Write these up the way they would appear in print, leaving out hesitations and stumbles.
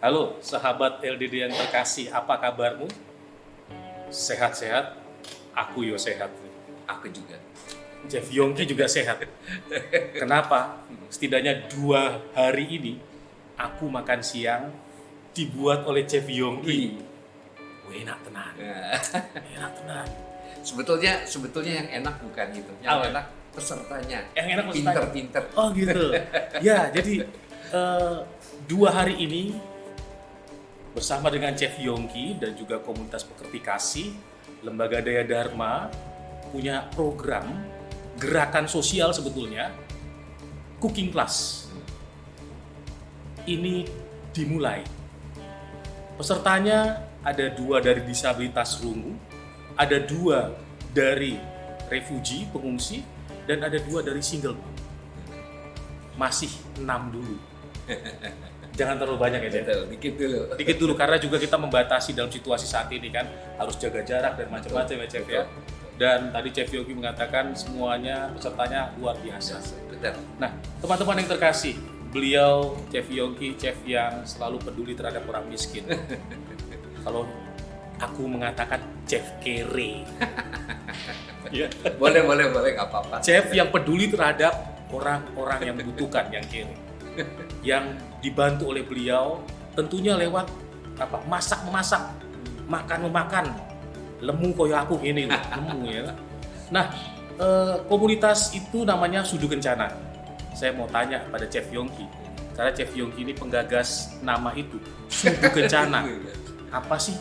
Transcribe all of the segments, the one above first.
Halo sahabat LDD yang terkasih, apa kabarmu? Sehat-sehat? Aku yo sehat. Aku juga. Chef Yongki juga sehat. Kenapa? Setidaknya 2 hari ini aku makan siang dibuat oleh Chef Yongki. Enak tenan. Enak tenan. Sebetulnya yang enak bukan itu. Yang Apa? enak pesertanya. Yang enak pesertanya. Pinter-pinter. Oh gitu. Ya, jadi 2 hari ini bersama dengan Chef Yongki dan juga komunitas pekerti kasih, Lembaga Daya Dharma punya program gerakan sosial sebetulnya, cooking class. Ini dimulai. Pesertanya ada 2 dari disabilitas rungu, ada 2 dari refugee, pengungsi, dan ada 2 dari single mom. Masih 6 dulu. Jangan terlalu banyak ya, Chef. Betul, dikit dulu. Dikit dulu, karena juga kita membatasi dalam situasi saat ini kan, harus jaga jarak dan macam-macam ya, Chef ya. Dan tadi Chef Yongki mengatakan semuanya pesertanya luar biasa. Betul. Nah, teman-teman yang terkasih, beliau Chef Yongki, chef yang selalu peduli terhadap orang miskin. Kalau aku mengatakan chef kere. Ya. Boleh, nggak apa-apa. Chef yang peduli terhadap orang-orang yang membutuhkan, yang kere. Yang dibantu oleh beliau tentunya lewat apa? Masak-memasak, makan-memakan. Lemu koyo aku ini, lemu ya. Nah, komunitas itu namanya Sudu Kencana. Saya mau tanya pada Chef Yongki, karena Chef Yongki ini penggagas nama itu, Sudu Kencana. Apa sih,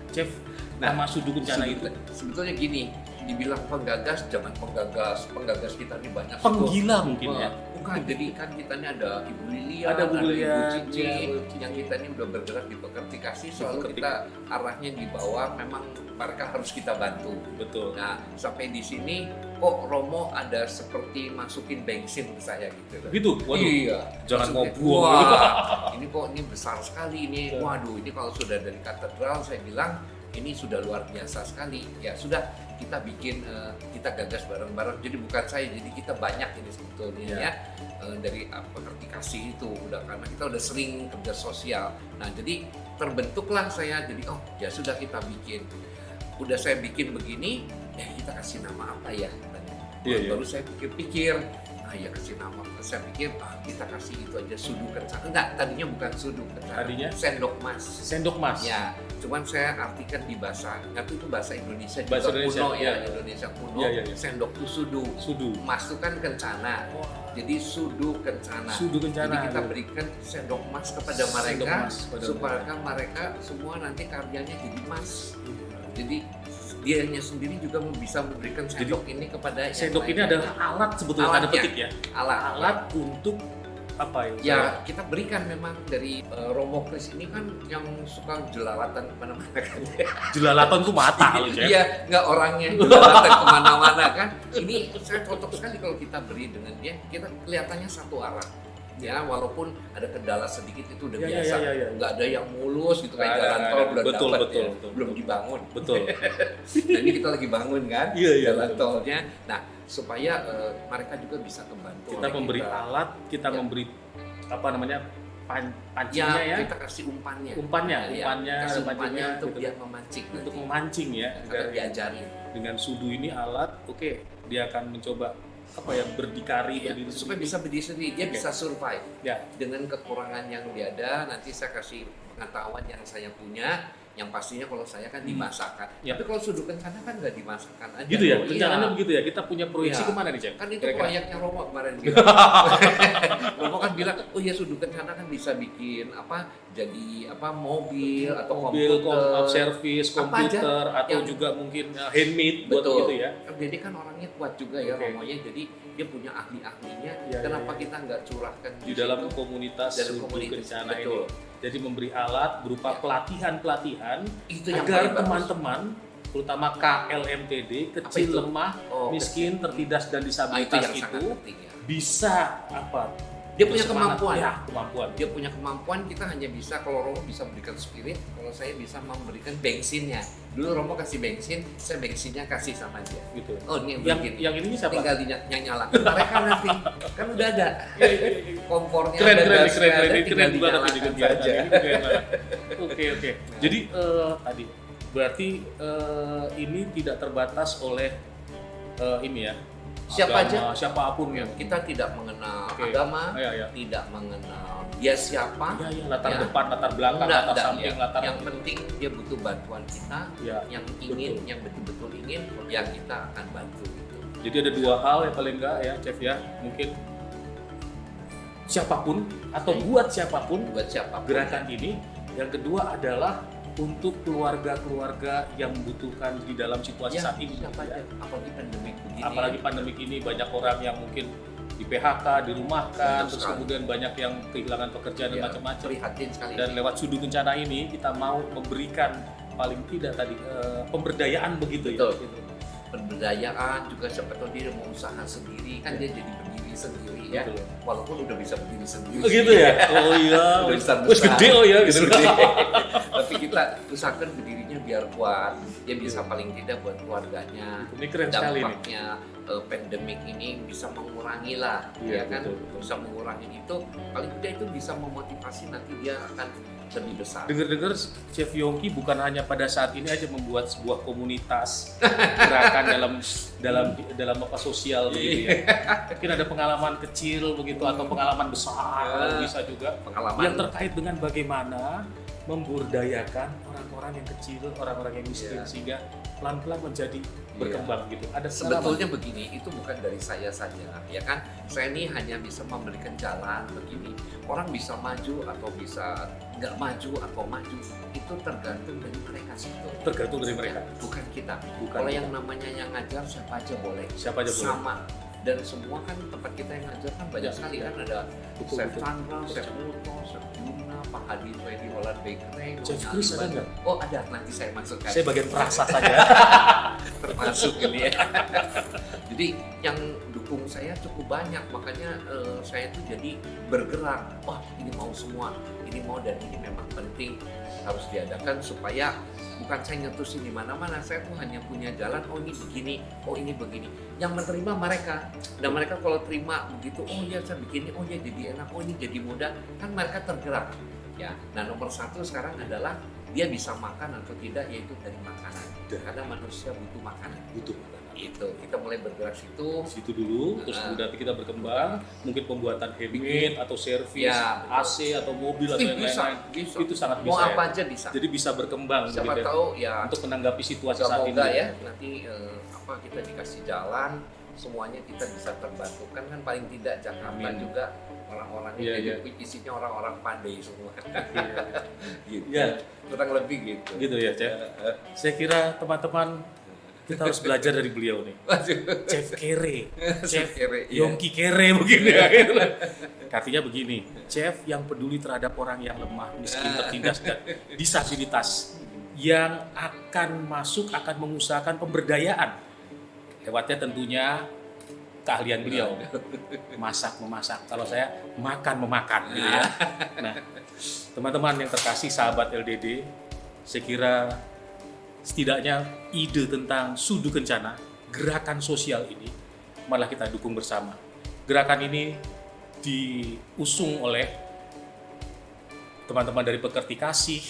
Chef, nama Sudu Kencana itu? Sebetulnya gini, dibilang penggagas, jangan penggagas kita ini banyak. Penggila mungkin ya. Bukan, jadi kan kita ini ada Ibu Lilia, Ada Bu Lilia, Ibu Cici, ya, Bu Cici. yang kita ini udah bergerak di pekerti kasih, selalu Pekerti. kita arahnya di bawah, memang mereka harus kita bantu. Betul. Nah, sampai di sini kok Romo ada seperti masukin bensin ke saya gitu. Gitu, waduh. Iya. Jangan mau Maksudnya, buang. wah, ini kok ini besar sekali ini. Betul. Waduh, ini kalau sudah dari katedral saya bilang ini sudah luar biasa sekali. Ya sudah, kita bikin, kita gagas bareng-bareng. Jadi bukan saya, jadi kita banyak ini sebetulnya Ya. ya. Dari pekerti kasih itu udah, karena kita udah sering kerja sosial. Nah, jadi terbentuklah saya, jadi oh ya sudah kita bikin. Udah saya bikin begini, kita kasih nama apa ya? Iya, iya. Baru saya pikir-pikir, ya kasih nama. Saya pikir kita kasih itu aja Sudu Kencana. Enggak, tadinya bukan Sudu Kencana. Tadinya? Sendok Mas. Sendok Mas. Ya, cuman saya artikan di bahasa, itu bahasa Indonesia Bahasa juga Indonesia, kuno ya, iya. Indonesia kuno. Iya, iya, iya. Sendok itu Sudu. Sudu. Mas itu kan kencana. Jadi Sudu Kencana. Sudu Kencana. Jadi kita berikan sendok emas kepada Sendok mereka emas kepada supaya mereka semua nanti karyanya jadi emas. Jadi dianya sendiri juga bisa memberikan sendok ini kepada yang Sendok ini lainnya. adalah alat sebetulnya, tanda Alatnya. petik ya. alat Alat untuk apa ya? ya kita berikan memang dari Romo Kris ini kan yang suka jelalatan kemana-mana kan. Jelalatan tuh mata loh, Chef. Iya, nggak orangnya jelalatan kemana-mana kan. Ini saya cocok sekali kalau kita beri dengan dia, kita kelihatannya satu arah. Ya, walaupun ada kendala sedikit itu udah Ya, ya, biasa. ya, ya, ya. Nggak ada yang mulus gitu kayak Nggak ada, jalan nggak tol ada. belum Betul, dapat betul, ya. betul, Belum betul. dibangun. Betul. Nah, ini kita lagi bangun kan, Iya, iya, jalan betul. tolnya. Nah, supaya mereka juga bisa kebantu. Kita oleh memberi kita. alat, kita Ya. memberi apa namanya? Pancingnya Ya, ya. kita kasih umpannya. Umpannya, Ya, umpannya, kasih pancingnya umpannya untuk gitu. dia memancing Untuk nanti. memancing ya. Agar diajarin. Dengan Sudu ini alat, oke, dia akan mencoba apa ya, berdikari, Ya, berdiri supaya sendiri. bisa berdiri sendiri, dia Oke. bisa survive Ya. dengan kekurangan yang dia ada. Nanti saya kasih pengetahuan yang saya punya, yang pastinya kalau saya kan dimasakkan. Ya. Tapi kalau Sudu Kencana kan nggak dimasakkan aja. Gitu ya, Oh, rencananya iya. begitu ya. Kita punya proyeksi Iya. kemana nih, Chef? Kan itu Kira-kira? proyeknya Romo kemarin bilang. Romo kan bilang, oh ya Sudu Kencana kan bisa bikin apa, jadi apa mobil atau mobil, komputer, service, apa aja komputer, atau yang- juga mungkin handmade buat betul gitu ya. Jadi kan orangnya kuat juga ya Oke. Romonya, jadi dia punya ahli-ahlinya. Ya, Kenapa ya, ya. kita nggak curahkan Di dalam situ? komunitas Dalam Sudu komunitas, Kencana betul. ini. Jadi memberi alat berupa Ya. pelatihan-pelatihan Itu yang agar paling bagus. teman-teman, terutama KLMTD, kecil, itu? lemah, Oh, miskin, tertindas dan Nah, itu disabilitas yang sangat itu penting ya. bisa apa? Dia punya bersemangat. kemampuan. Ya, kemampuan. Dia punya kemampuan, kita hanya bisa, kalau Romo bisa berikan spirit, kalau saya bisa memberikan bensinnya. Dulu Romo kasih bensin, saya bensinnya kasih sama dia. Gitu. Oh ini Yang ini siapa? tinggal nyala. Mereka nanti kan udah ada kompornya, Keren, ada keren, gasnya ada, keren tinggal banget dinyalakan ini saja. kegiatan ini. Oke. Jadi tadi berarti ini tidak terbatas oleh ini ya. Siapa agama, aja? siapapun ya. Kita tidak mengenal Oke. agama, Ya. tidak mengenal dia siapa. Ya, latar Ya. depan, latar belakang, latar samping, ya. latar Yang penting dia butuh bantuan kita, Ya, yang betul-betul ingin, ya kita akan bantu gitu. Jadi ada dua hal yang paling enggak ya, Chef ya. Mungkin siapapun atau buat siapapun Buat siapa? gerakan ini. Yang kedua adalah untuk keluarga-keluarga yang membutuhkan di dalam situasi saat ini. siapa Ya. aja? Apalagi pandemi begini. Apalagi pandemik ini banyak orang yang mungkin di PHK, dirumahkan, Banyak terus sekali. kemudian banyak yang kehilangan pekerjaan dan Ya, macam-macam. prihatin sekali. Dan lewat Sudu Kencana ini kita mau memberikan paling tidak tadi pemberdayaan begitu Betul. ya. Gitu. Pemberdayaan juga siapa tahu dia mau usaha sendiri kan dia jadi berdiri sendiri ya. Betul. Walaupun udah bisa berdiri sendiri. Begitu ya? Oh iya. Udah besar-besar. Wes gede oh ya gitu. Gede. Tapi kita usahakan berdirinya biar kuat. Dia bisa paling tidak buat keluarganya. Ini keren sekali nih. Dampaknya pandemik ini bisa mengurangi lah, Iya, ya kan? betul. Bisa mengurangi itu, paling tidak itu bisa memotivasi nanti dia akan lebih besar. Dengar-dengar Chef Yongki bukan hanya pada saat ini aja membuat sebuah komunitas gerakan dalam apa sosial begitu ya. Mungkin ada pengalaman kecil begitu atau pengalaman besar bisa juga Pengalaman yang terkait dengan bagaimana memberdayakan orang-orang yang kecil, orang-orang yang miskin Iya. sehingga pelan-pelan menjadi berkembang gitu. Ada sebetulnya begini, itu bukan dari saya saja, ya kan? Saya ini hanya bisa memberikan jalan begini. Orang bisa maju atau bisa nggak maju atau maju, itu tergantung dari mereka sebetulnya. tergantung dari mereka. Bukan kita. Bukan Kalau kita. yang namanya yang ngajar siapa aja boleh. Siapa aja boleh. Sama. Dan semua kan tempat kita yang ngajar kan banyak Ya, sekali ya. kan, ada Betul, Chef betul. Chandra, Chef Muto, Chef Yuna, Pak Hadi di Holland Bakery, Chef Nyonya Chris ada Aliban. nggak? Oh ada, nanti saya masukkan. Saya bagian perasa saja. Termasuk ini ya. Jadi yang dukung saya cukup banyak, makanya saya tuh jadi bergerak. Wah ini mau semua, ini mau dan ini memang penting harus diadakan supaya bukan saya nyetusin di mana-mana. Saya tuh hanya punya jalan. Oh ini begini, oh ini begini. Yang menerima mereka dan mereka kalau terima begitu, oh ya saya bikin ini, oh ya jadi enak, oh ini jadi mudah, kan mereka tergerak. Ya, nah nomor satu sekarang adalah dia bisa makan atau tidak, yaitu dari makanan. Karena manusia butuh makanan. Butuh. Itu kita mulai bergerak situ. Situ dulu, terus kemudian kita berkembang, mungkin pembuatan handmade atau servis, Ya, betul. AC atau mobil atau yang Bisa, lain-lain. bisa. Itu sangat Mau bisa apa ya. aja bisa. Jadi bisa berkembang Siapa begitu ya, tahu ya untuk menanggapi situasi saat ini. semoga ya nanti apa kita dikasih jalan, semuanya kita bisa terbantukan kan paling tidak Jakarta Amin. juga orang-orangnya Iya, jadi iya. isinya orang-orang pandai semua. Gitu. Iya. Kurang lebih gitu. Gitu ya, Chef. Saya kira teman-teman kita harus belajar dari beliau nih. Waduh. Chef Kere, Chef Kere, iya. Yongki Kere begini ya. Gitu. Artinya begini, chef yang peduli terhadap orang yang lemah, miskin, tertindas, dan disabilitas, yang akan masuk, akan mengusahakan pemberdayaan. Lewatnya tentunya keahlian beliau, masak memasak. Kalau saya makan memakan, gitu ya. Nah, teman-teman yang terkasih, sahabat LDD, saya kira setidaknya ide tentang Sudu Kencana, gerakan sosial ini, malah kita dukung bersama. Gerakan ini diusung oleh teman-teman dari Pekerti Kasih,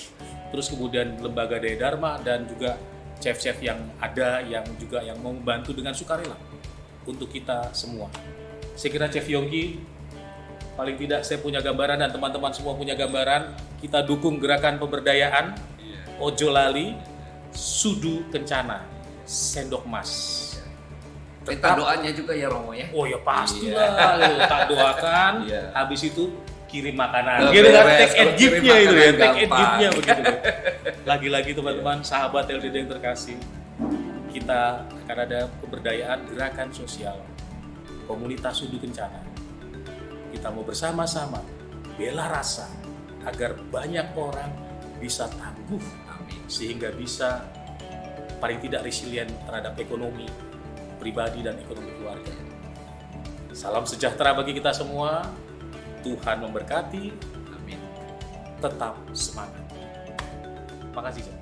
terus kemudian Lembaga Daya Dharma, dan juga chef-chef yang ada yang juga yang mau membantu dengan sukarela untuk kita semua. Saya kira Chef Yongki, paling tidak saya punya gambaran dan teman-teman semua punya gambaran, kita dukung gerakan pemberdayaan, ojo lali, Sudu Kencana, sendok mas. Minta doanya juga ya Romo ya. Oh ya pastilah, tak doakan. Iya. Habis itu kirim makanan. Oh, Gitu kan, beres. take and Kalau kirim give-nya itu ya, makanan take and gampang. give-nya begitu. Lagi-lagi teman-teman, sahabat LDD yang terkasih, kita akan ada pemberdayaan gerakan sosial komunitas Sudu Kencana. Kita mau bersama-sama bela rasa agar banyak orang bisa tangguh, Amin. sehingga bisa paling tidak resilient terhadap ekonomi pribadi dan ekonomi keluarga. Salam sejahtera bagi kita semua. Tuhan memberkati. Amin. Tetap semangat. Makasih, Cak.